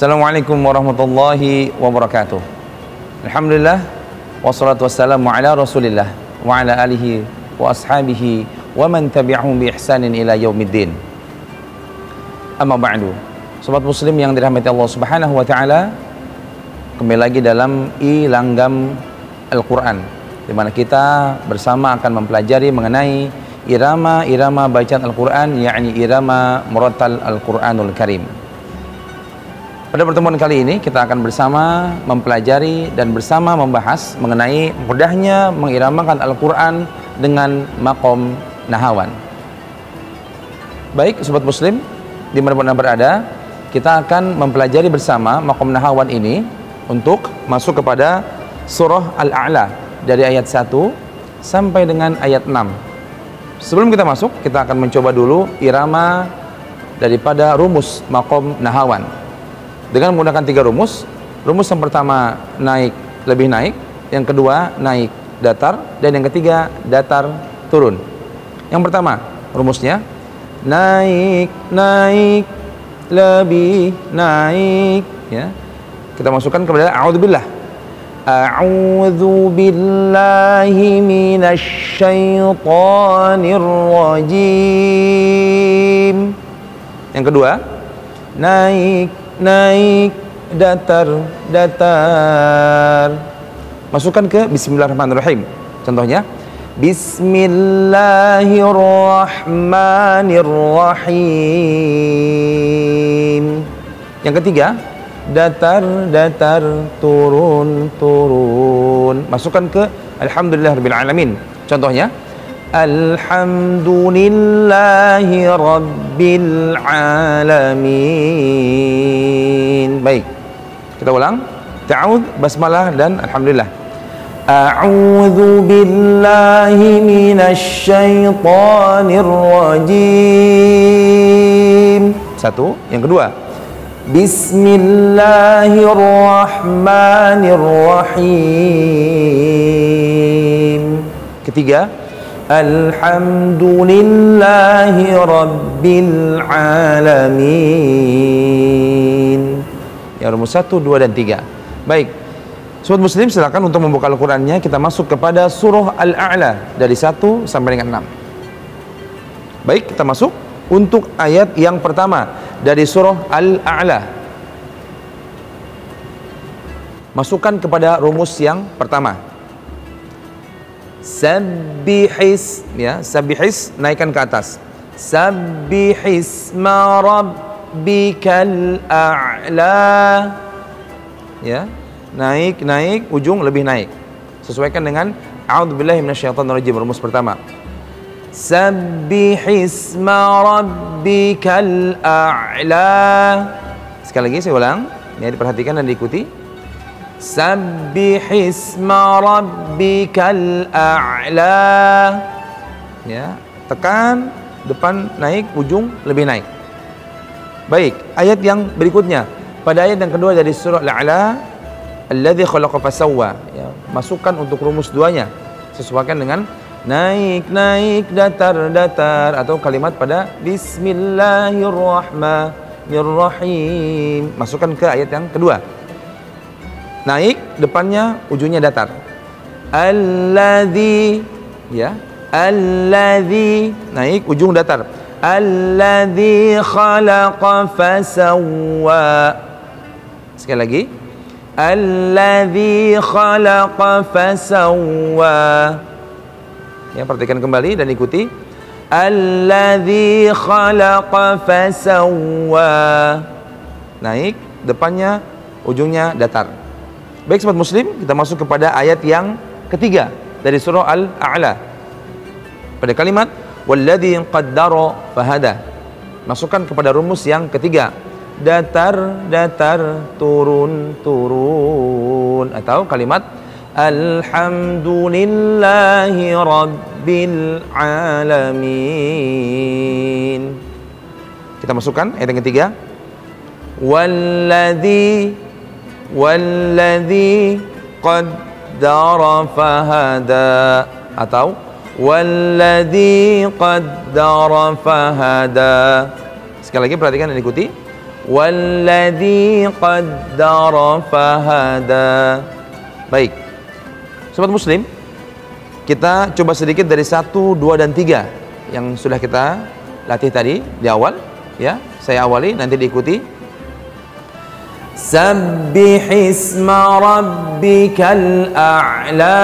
Assalamualaikum warahmatullahi wabarakatuh. Alhamdulillah, wassalatu wassalamu ala rasulillah wa ala alihi wa ashabihi wa man tabi'ahum bi ihsanin ila yaumiddin. Amma ba'du. Sobat muslim yang dirahmati Allah Subhanahu wa taala, kembali lagi dalam Langgam Al-Quran, di mana kita bersama akan mempelajari mengenai irama-irama bacaan Al-Quran, yakni irama murattal Al-Quranul Karim. Pada pertemuan kali ini kita akan bersama mempelajari dan bersama membahas mengenai mudahnya mengiramakan Al-Quran dengan maqam nahawan. Baik sobat muslim, dimanapun Anda berada, kita akan mempelajari bersama maqam nahawan ini untuk masuk kepada surah Al-A'la dari ayat 1 sampai dengan ayat 6. Sebelum kita masuk, kita akan mencoba dulu irama daripada rumus maqam nahawan dengan menggunakan 3 rumus. Rumus yang pertama naik, lebih naik, yang kedua naik, datar, dan yang ketiga datar, turun. Yang pertama rumusnya naik, naik, lebih naik, ya. Kita masukkan kepada a'udzubillah. A'udzu billahi minasy syaithanir rajim. Yang kedua naik, naik, datar, datar. Masukkan ke bismillahirrahmanirrahim. Contohnya bismillahirrahmanirrahim. Yang ketiga datar, datar, turun, turun. Masukkan ke alhamdulillahirabbil alamin. Contohnya alhamdulillahi rabbil alamin. Baik, kita ulang. Ta'awudz, basmalah, dan alhamdulillah. A'udzu billahi minasy syaithanir rajim. Satu. Yang kedua bismillahirrahmanirrahim. Ketiga alhamdulillahi rabbil alamin. Ya, rumus 1, 2, dan 3. Baik, sobat muslim, silakan untuk membuka Al-Qur'annya. Kita masuk kepada surah Al-A'la dari 1 sampai dengan 6. Baik, kita masuk untuk ayat yang pertama dari surah Al-A'la. Masukkan kepada rumus yang pertama. Sabbihis, ya, sabbihis, naikkan ke atas. Sabbihisma rabbikal a'la. Ya, naik, naik, ujung lebih naik. Sesuaikan dengan a'udzubillahi minasyaitonirrajim, rumus pertama. Sabbihisma rabbikal a'la. Sekali lagi saya ulang, ya, diperhatikan dan diikuti. Sabbihisma rabbikal a'la. Ya, tekan, depan naik, ujung lebih naik. Baik, ayat yang berikutnya. Pada ayat yang kedua dari surah Al-A'la, alladzi khalaqa fasawwa, ya, masukkan untuk rumus duanya. Sesuaikan dengan naik, naik, datar, datar, atau kalimat pada bismillahirrahmanirrahim. Masukkan ke ayat yang kedua. Naik, depannya, ujungnya datar. Alladzi, ya, alladzi, naik, ujung datar. Alladzi khalaqa fasawwa. Sekali lagi. Alladzi khalaqa fasawwa. Ya, perhatikan kembali dan ikuti. Alladzi khalaqa fasawwa. Naik, depannya, ujungnya datar. Baik sobat muslim, kita masuk kepada ayat yang ketiga dari surah Al-A'la. Pada kalimat walladzi qaddara fahada. Masukkan kepada rumus yang ketiga. Datar, datar, turun, turun, atau kalimat alhamdulillahi rabbil alamin. Kita masukkan ayat yang ketiga. Walladzi qaddara fahada, atau walladzi qaddara fahada. Sekali lagi perhatikan dan ikuti. Walladzi qaddara fahada. Baik. Sobat muslim, kita coba sedikit dari 1, 2 dan 3 yang sudah kita latih tadi di awal, ya. Saya awali, nanti diikuti. Sabbihisma rabbikal a'la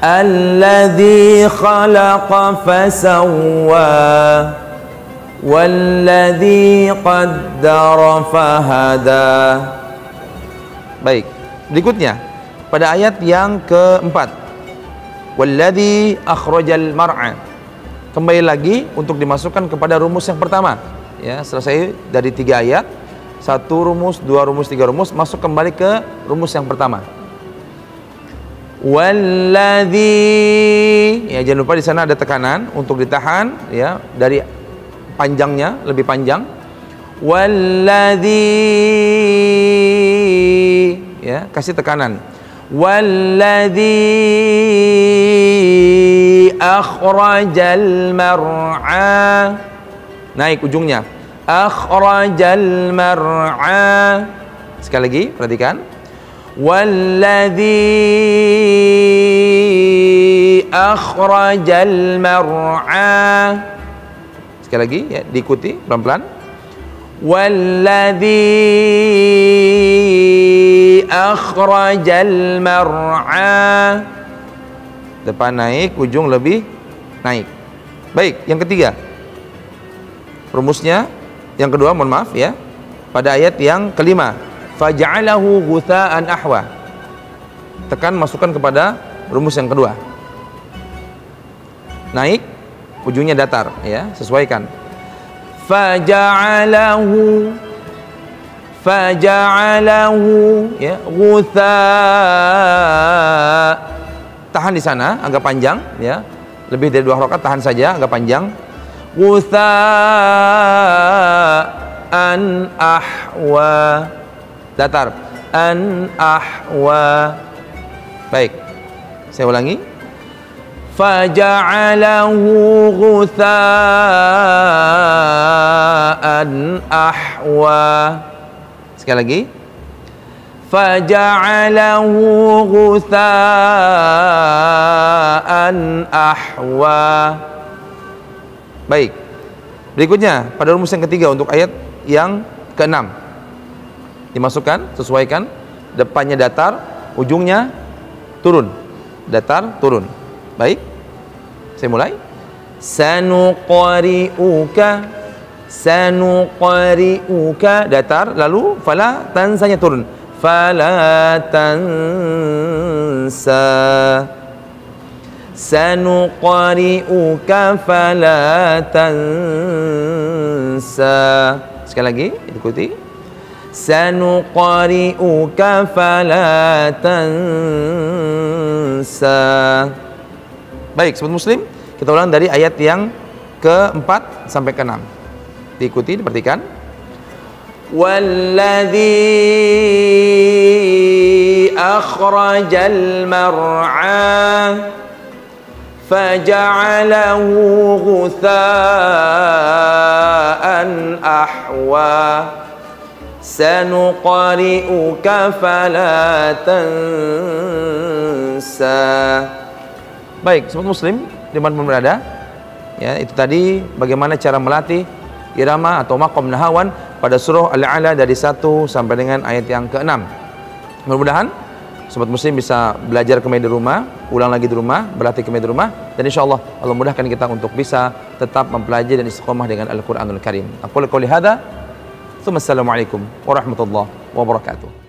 alladzi khalaqa fasawwa walladzi qaddara fahada. Baik, berikutnya pada ayat yang keempat, walladzi akhrajal mar'a. Kembali lagi untuk dimasukkan kepada rumus yang pertama, ya. Selesai dari 3 ayat, 1 rumus, 2 rumus, 3 rumus, masuk kembali ke rumus yang pertama. Walladzi, ya, jangan lupa di sana ada tekanan untuk ditahan, ya, dari panjangnya lebih panjang. Walladzi, ya, kasih tekanan. Walladzi akhrajal mar'a. Naik ujungnya. Akhrajal mar'a. Sekali lagi, perhatikan. Walladzi akhrajal mar'a. Sekali lagi, ya, diikuti pelan-pelan. Walladzi akhrajal mar'a. Depan naik, ujung lebih naik. Baik, yang ketiga. Rumusnya yang kedua, mohon maaf, ya. Pada ayat yang kelima, faja'alahu ghutha'an ahwa. Tekan, masukkan kepada rumus yang kedua. Naik, ujungnya datar, ya, sesuaikan. Faja'alahu, ya, ghutha'. Tahan di sana, agak panjang, ya. Lebih dari 2 rakaat, tahan saja, agak panjang. Ghutha'an ahwa. Datar. An ahwa. Baik, saya ulangi. Faja'alahu ghutha'an ahwa. Sekali lagi. Faja'alahu ghutha'an ahwa. Baik. Berikutnya pada rumus yang ketiga untuk ayat yang ke-6. Dimasukkan, sesuaikan. Depannya datar, ujungnya turun. Datar, turun. Baik, saya mulai. Sanuqari'uka, datar, lalu fala tansanya turun. Fala tansa. Sanuqari'uka fala tansa. Sekali lagi, ikuti. Sanuqari'uka fala tansa. Baik, sobat muslim, kita ulang dari ayat yang ke-4 sampai ke-6. Diikuti, diperhatikan. Walladzi akhrajal mar'a faja'alahu ghutha'an ahwa. Sanuqari'uka fala tansa. Baik, sobat muslim dimanapun berada, ya, itu tadi bagaimana cara melatih irama atau maqam nahawan pada surah Al-A'la dari 1 sampai dengan ayat yang ke-6. Mudah-mudahan sobat muslim bisa belajar kembali di rumah, ulang lagi di rumah, berlatih kembali di rumah, dan insya Allah Allah mudahkan kita untuk bisa tetap mempelajari dan istiqomah dengan Al-Quranul Karim. Aqulu qouli hadza, tsumma assalamualaikum warahmatullahi wabarakatuh.